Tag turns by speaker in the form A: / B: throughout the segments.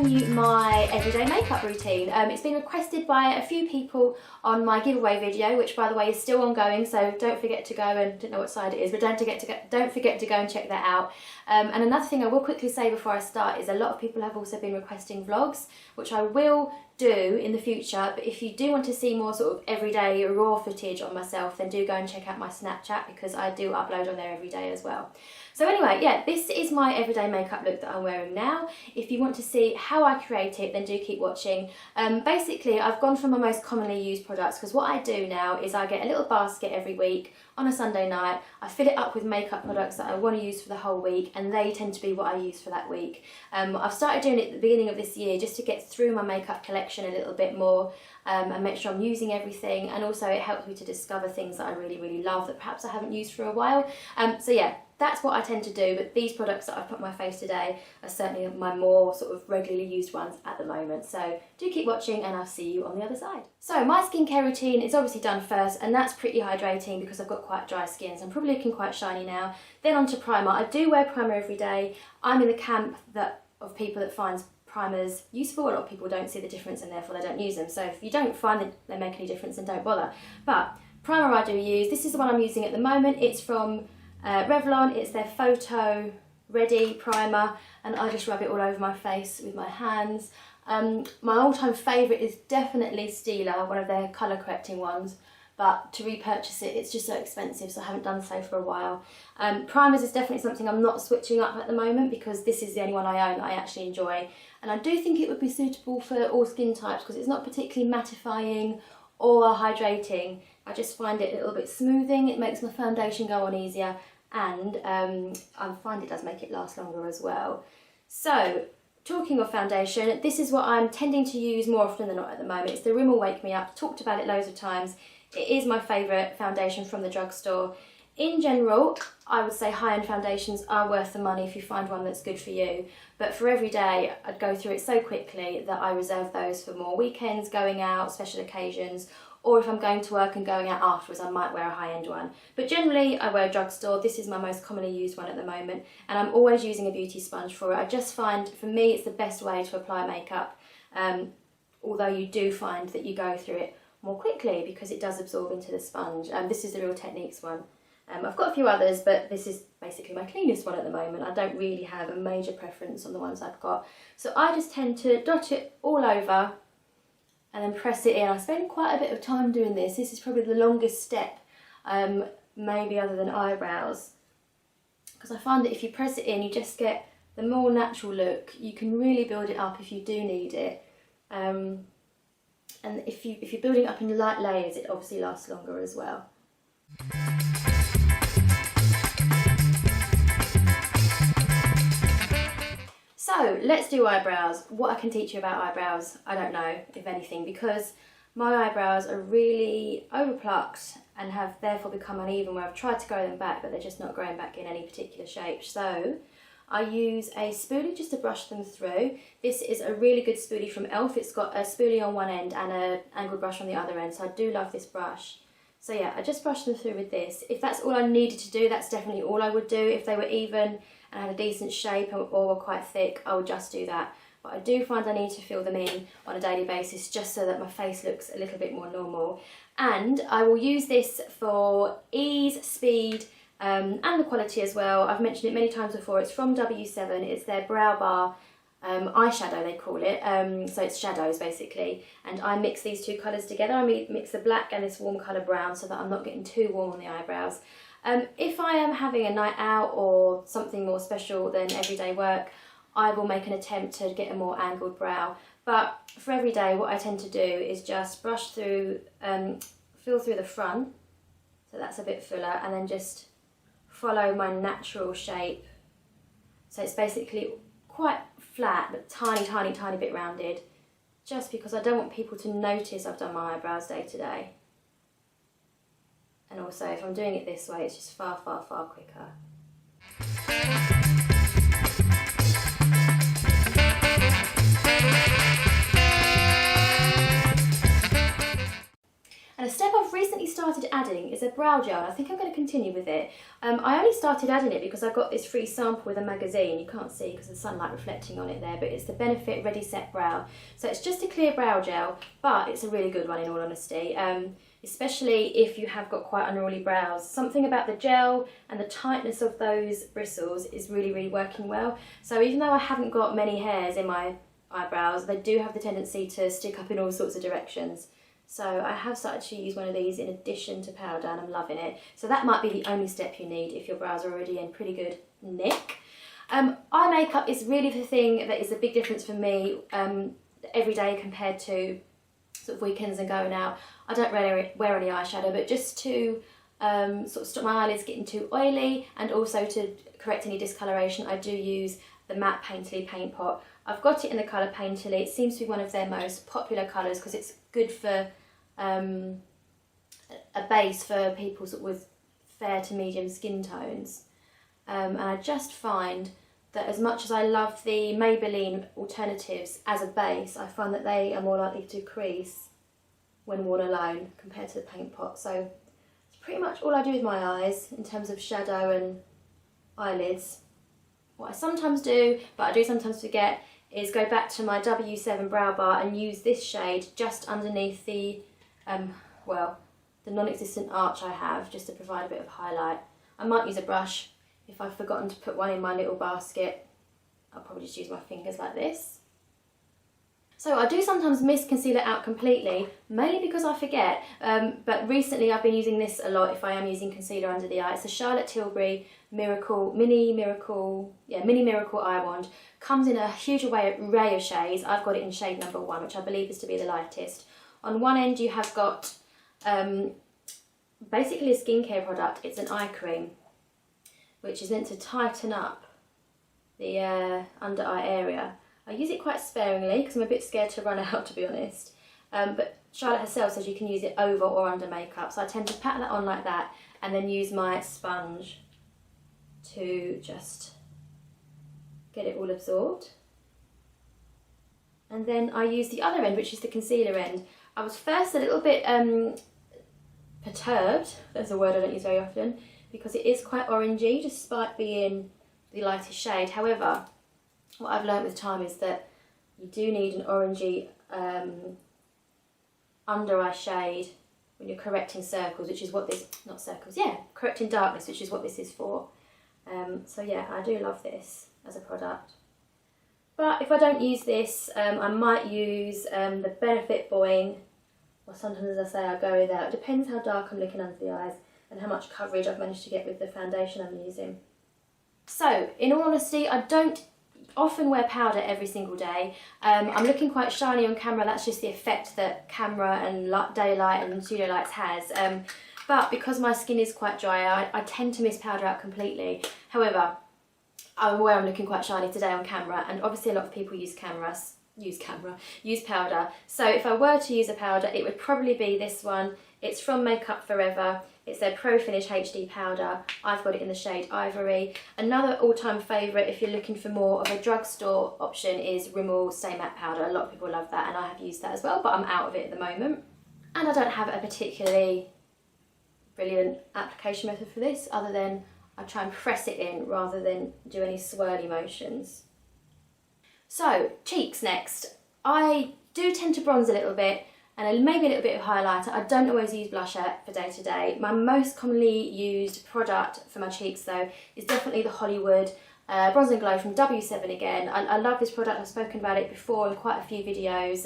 A: showing you my everyday makeup routine. It's been requested by a few people on my giveaway video, which by the way is still ongoing, so don't forget to go and, don't know what side it is, but don't forget to go and check that out. And another thing I will quickly say before I start is a lot of people have also been requesting vlogs, which I will do in the future, but if you do want to see more sort of everyday raw footage on myself, then do go and check out my Snapchat, because I do upload on there every day as well. So anyway, yeah, this is my everyday makeup look that I'm wearing now. If you want to see how I create it, then do keep watching. Basically, I've gone for my most commonly used products, because what I do now is I get a little basket every week on a Sunday night. I fill it up with makeup products that I want to use for the whole week, and they tend to be what I use for that week. I've started doing it at the beginning of this year just to get through my makeup collection a little bit more and make sure I'm using everything, and also it helps me to discover things that I really love that perhaps I haven't used for a while. So yeah, that's what I tend to do, but these products that I've put on my face today are certainly my more sort of regularly used ones at the moment. So do keep watching, and I'll see you on the other side. So my skincare routine is obviously done first, and that's pretty hydrating because I've got quite dry skin, so I'm probably looking quite shiny now. Then on to primer. I do wear primer every day. I'm in the camp of people that finds primers useful. A lot of people don't see the difference and therefore they don't use them. So if you don't find that they make any difference, then don't bother. But primer I do use. This is the one I'm using at the moment. It's from Revlon. It's their Photo Ready primer, and I just rub it all over my face with my hands. My all-time favourite is definitely Stila, one of their colour correcting ones, but to repurchase it, it's just so expensive, so I haven't done so for a while. Primers is definitely something I'm not switching up at the moment, because this is the only one I own that I actually enjoy, and I do think it would be suitable for all skin types because it's not particularly mattifying or hydrating. I just find it a little bit smoothing. It makes my foundation go on easier, and I find it does make it last longer as well. So talking of foundation, this is what I'm tending to use more often than not at the moment. It's the Rimmel Wake Me Up. Talked about it loads of times. It is my favourite foundation from the drugstore. In general, I would say high-end foundations are worth the money if you find one that's good for you. But for every day, I'd go through it so quickly that I reserve those for more weekends, going out, special occasions, or if I'm going to work and going out afterwards, I might wear a high-end one. But generally, I wear a drugstore. This is my most commonly used one at the moment, and I'm always using a beauty sponge for it. I just find, for me, it's the best way to apply makeup, although you do find that you go through it more quickly because it does absorb into the sponge. This is the Real Techniques one. I've got a few others, but this is basically my cleanest one at the moment. I don't really have a major preference on the ones I've got. So I just tend to dot it all over and then press it in. I spend quite a bit of time doing this. This is probably the longest step, maybe other than eyebrows, because I find that if you press it in, you just get the more natural look. You can really build it up if you do need it. And if you're building it up in light layers, it obviously lasts longer as well. So let's do eyebrows. What I can teach you about eyebrows, I don't know, if anything, because my eyebrows are really overplucked and have therefore become uneven, where I've tried to grow them back, but they're just not growing back in any particular shape. So I use a spoolie just to brush them through. This is a really good spoolie from e.l.f. It's got a spoolie on one end and an angled brush on the other end, so I do love this brush. So yeah, I just brush them through with this. If that's all I needed to do, that's definitely all I would do. If they were even and had a decent shape or were quite thick, I would just do that. But I do find I need to fill them in on a daily basis just so that my face looks a little bit more normal. And I will use this for ease, speed, and the quality as well. I've mentioned it many times before. It's from W7. It's their Brow Bar eyeshadow, they call it. So it's shadows basically, and I mix these two colours together. I mix the black and this warm colour brown so that I'm not getting too warm on the eyebrows. If I am having a night out or something more special than everyday work, I will make an attempt to get a more angled brow. But for every day, what I tend to do is just brush through, fill through the front, so that's a bit fuller, and then just follow my natural shape. So it's basically quite flat, but tiny bit rounded, just because I don't want people to notice I've done my eyebrows day to day. And also, if I'm doing it this way, it's just far quicker. And a step I've recently started started adding is a brow gel. I think I'm going to continue with it. I only started adding it because I got this free sample with a magazine. You can't see because of the sunlight reflecting on it there, but it's the Benefit Ready Set Brow. So it's just a clear brow gel, but it's a really good one in all honesty. Especially if you have got quite unruly brows. Something about the gel and the tightness of those bristles is really, really working well. So even though I haven't got many hairs in my eyebrows, they do have the tendency to stick up in all sorts of directions. So I have started to use one of these in addition to powder, and I'm loving it. So that might be the only step you need if your brows are already in pretty good nick. Eye makeup is really the thing that is the big difference for me every day compared to sort of weekends and going out. I don't really wear any eyeshadow, but just to sort of stop my eyelids getting too oily and also to correct any discoloration, I do use the matte Painterly paint pot. I've got it in the colour Painterly. It seems to be one of their most popular colours because it's good for a base for people sort of with fair to medium skin tones. And I just find that as much as I love the Maybelline alternatives as a base, I find that they are more likely to crease when worn alone compared to the paint pot. So it's pretty much all I do with my eyes in terms of shadow and eyelids. What I sometimes do, but I do sometimes forget, is go back to my W7 brow bar and use this shade just underneath the, well, the non-existent arch I have, just to provide a bit of highlight. I might use a brush. If I've forgotten to put one in my little basket, I'll probably just use my fingers like this. So I do sometimes miss concealer out completely, mainly because I forget, but recently I've been using this a lot if I am using concealer under the eye. It's a Charlotte Tilbury Mini Miracle Eye Wand. Comes in a huge array of shades. I've got it in shade number 1, which I believe is to be the lightest. On one end you have got basically a skincare product. It's an eye cream, which is meant to tighten up the under eye area. I use it quite sparingly because I'm a bit scared to run out, to be honest. But Charlotte herself says you can use it over or under makeup, so I tend to pat that on like that and then use my sponge to just get it all absorbed. And then I use the other end, which is the concealer end. I was first a little bit perturbed, that's a word I don't use very often, because it is quite orangey despite being the lightest shade. However, what I've learnt with time is that you do need an orangey under eye shade when you're correcting circles, which is what this, not circles, yeah, correcting darkness, which is what this is for. So yeah, I do love this as a product. But if I don't use this, I might use the Benefit Boing, or sometimes, as I say, I go without. It depends how dark I'm looking under the eyes and how much coverage I've managed to get with the foundation I'm using. So, in all honesty, I don't often wear powder every single day. I'm looking quite shiny on camera. That's just the effect that camera and daylight and studio lights has. But because my skin is quite dry, I tend to miss powder out completely. However, I'm aware I'm looking quite shiny today on camera, and obviously a lot of people use powder. So if I were to use a powder, it would probably be this one. It's from Makeup Forever. It's their Pro Finish HD powder. I've got it in the shade Ivory. Another all-time favourite, if you're looking for more of a drugstore option, is Rimmel Stay Matte powder. A lot of people love that, and I have used that as well, but I'm out of it at the moment. And I don't have a particularly brilliant application method for this, other than I try and press it in rather than do any swirly motions. So, cheeks next. I do tend to bronze a little bit, and maybe a little bit of highlighter. I don't always use blusher for day to day. My most commonly used product for my cheeks though is definitely the Hollywood Bronze and Glow from W7 again. I love this product. I've spoken about it before in quite a few videos.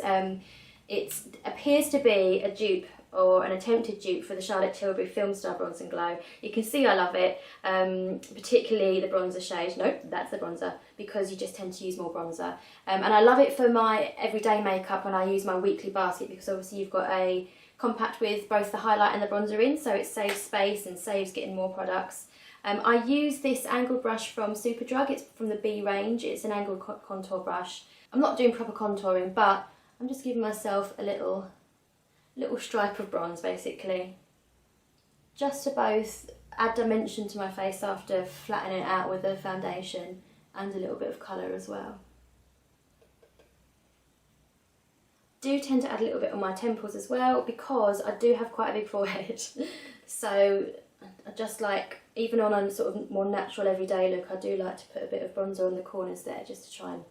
A: It appears to be a dupe or an attempted dupe for the Charlotte Tilbury Film Star Bronze and Glow. You can see I love it, particularly the bronzer shade. Nope, that's the bronzer, because you just tend to use more bronzer. And I love it for my everyday makeup when I use my weekly basket, because obviously you've got a compact with both the highlight and the bronzer in, so it saves space and saves getting more products. I use this angled brush from Superdrug. It's from the B range. It's an angled contour brush. I'm not doing proper contouring, but I'm just giving myself a little stripe of bronze, basically, just to both add dimension to my face after flattening it out with the foundation, and a little bit of colour as well. Do tend to add a little bit on my temples as well, because I do have quite a big forehead. So I just like, even on a sort of more natural everyday look, I do like to put a bit of bronzer on the corners there just to try and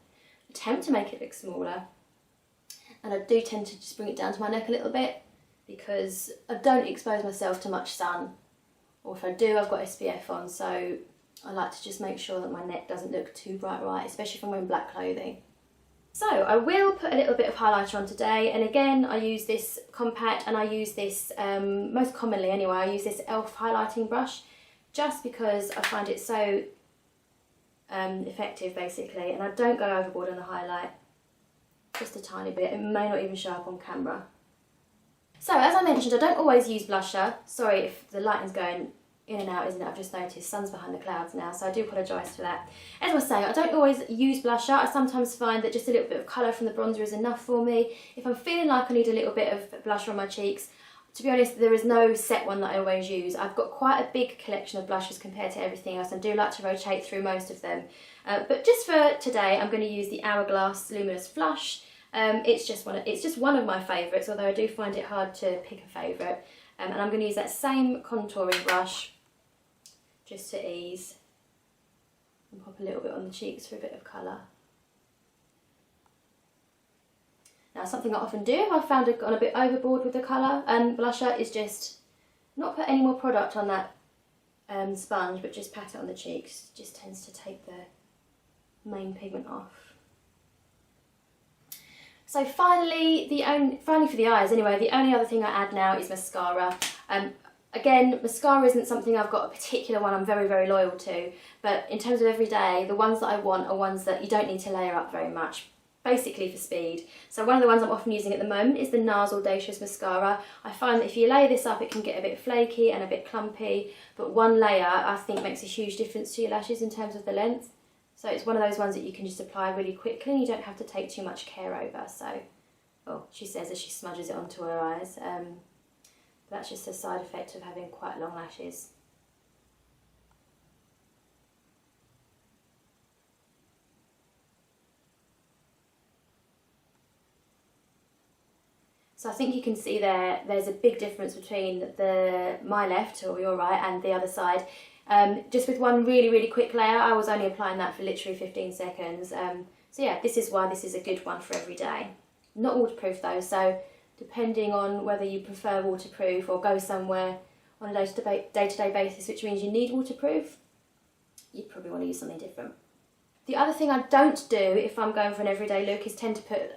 A: attempt to make it look smaller. And I do tend to just bring it down to my neck a little bit because I don't expose myself to much sun, or if I do, I've got SPF on, so I like to just make sure that my neck doesn't look too bright white, especially if I'm wearing black clothing. So I will put a little bit of highlighter on today, and again I use this compact, and I use this, most commonly anyway, I use this e.l.f. highlighting brush just because I find it so effective basically, and I don't go overboard on the highlight, just a tiny bit. It may not even show up on camera. So as I mentioned, I don't always use blusher. Sorry if the lighting's going in and out, isn't it? I've just noticed sun's behind the clouds now, so I do apologise for that. As I was saying, I don't always use blusher. I sometimes find that just a little bit of colour from the bronzer is enough for me. If I'm feeling like I need a little bit of blusher on my cheeks, to be honest, there is no set one that I always use. I've got quite a big collection of blushes compared to everything else, and do like to rotate through most of them. But just for today, I'm going to use the Hourglass Luminous Flush. It's just one of my favourites, although I do find it hard to pick a favourite. And I'm going to use that same contouring brush just to ease, and pop a little bit on the cheeks for a bit of colour. Now, something I often do, if I've found I've gone a bit overboard with the colour and blusher, is just not put any more product on that sponge, but just pat it on the cheeks. It just tends to take the main pigment off. So finally for the eyes anyway, the only other thing I add now is mascara. Again, mascara isn't something I've got a particular one I'm very, very loyal to, but in terms of everyday, the ones that I want are ones that you don't need to layer up very much, basically for speed. So one of the ones I'm often using at the moment is the NARS Audacious Mascara. I find that if you layer this up, it can get a bit flaky and a bit clumpy, but one layer I think makes a huge difference to your lashes in terms of the length. So it's one of those ones that you can just apply really quickly and you don't have to take too much care over. So, well, she says as she smudges it onto her eyes. That's just a side effect of having quite long lashes. So I think you can see there's a big difference between my left or your right and the other side. Just with one really, really quick layer, I was only applying that for literally 15 seconds. So yeah, this is why this is a good one for every day. Not waterproof though, so depending on whether you prefer waterproof or go somewhere on a day-to-day basis, which means you need waterproof, you probably want to use something different. The other thing I don't do if I'm going for an everyday look is tend to put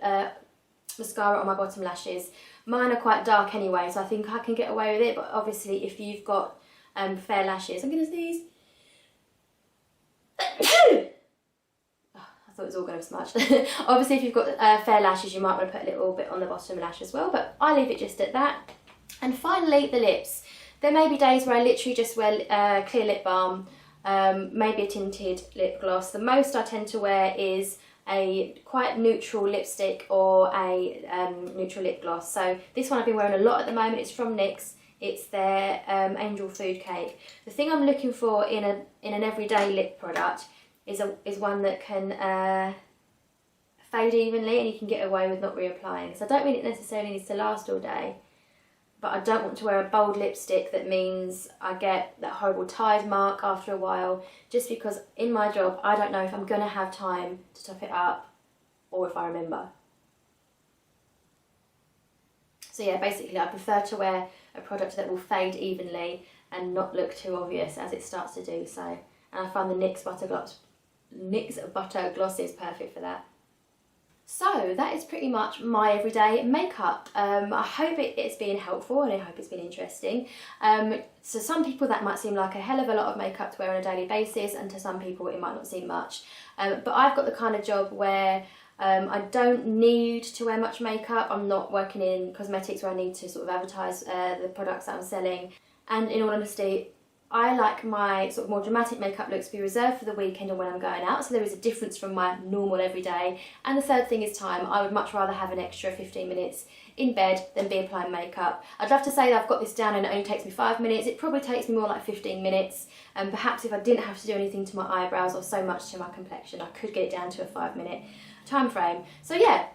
A: mascara on my bottom lashes. Mine are quite dark anyway, so I think I can get away with it, but obviously if you've got fair lashes, I'm going to sneeze. I thought it was all going to smudge. Obviously if you've got fair lashes, you might want to put a little bit on the bottom lash as well, but I leave it just at that. And finally, the lips. There may be days where I literally just wear clear lip balm, maybe a tinted lip gloss. The most I tend to wear is a quite neutral lipstick or a neutral lip gloss. So this one I've been wearing a lot at the moment. It's from NYX. It's their Angel Food Cake. The thing I'm looking for in an everyday lip product is one that can fade evenly and you can get away with not reapplying. So I don't mean it necessarily needs to last all day, but I don't want to wear a bold lipstick that means I get that horrible tide mark after a while, just because in my job I don't know if I'm going to have time to top it up or if I remember. So yeah, basically I prefer to wear a product that will fade evenly and not look too obvious as it starts to do so. And I find the NYX Butter Gloss is perfect for that. So that is pretty much my everyday makeup. I hope it's been helpful and I hope it's been interesting. So some people that might seem like a hell of a lot of makeup to wear on a daily basis, and to some people it might not seem much. But I've got the kind of job where I don't need to wear much makeup. I'm not working in cosmetics where I need to sort of advertise the products that I'm selling. And in all honesty, I like my sort of more dramatic makeup looks to be reserved for the weekend and when I'm going out, so there is a difference from my normal everyday. And the third thing is time. I would much rather have an extra 15 minutes in bed than be applying makeup. I'd love to say that I've got this down and it only takes me 5 minutes. It probably takes me more like 15 minutes. And perhaps if I didn't have to do anything to my eyebrows or so much to my complexion, I could get it down to a 5-minute time frame. So yeah,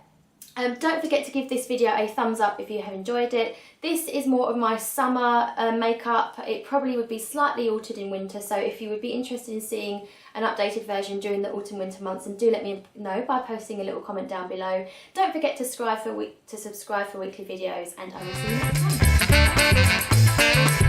A: Don't forget to give this video a thumbs up if you have enjoyed it. This is more of my summer makeup. It probably would be slightly altered in winter, so if you would be interested in seeing an updated version during the autumn-winter months, and do let me know by posting a little comment down below. Don't forget to subscribe for weekly videos, and I will see you next time.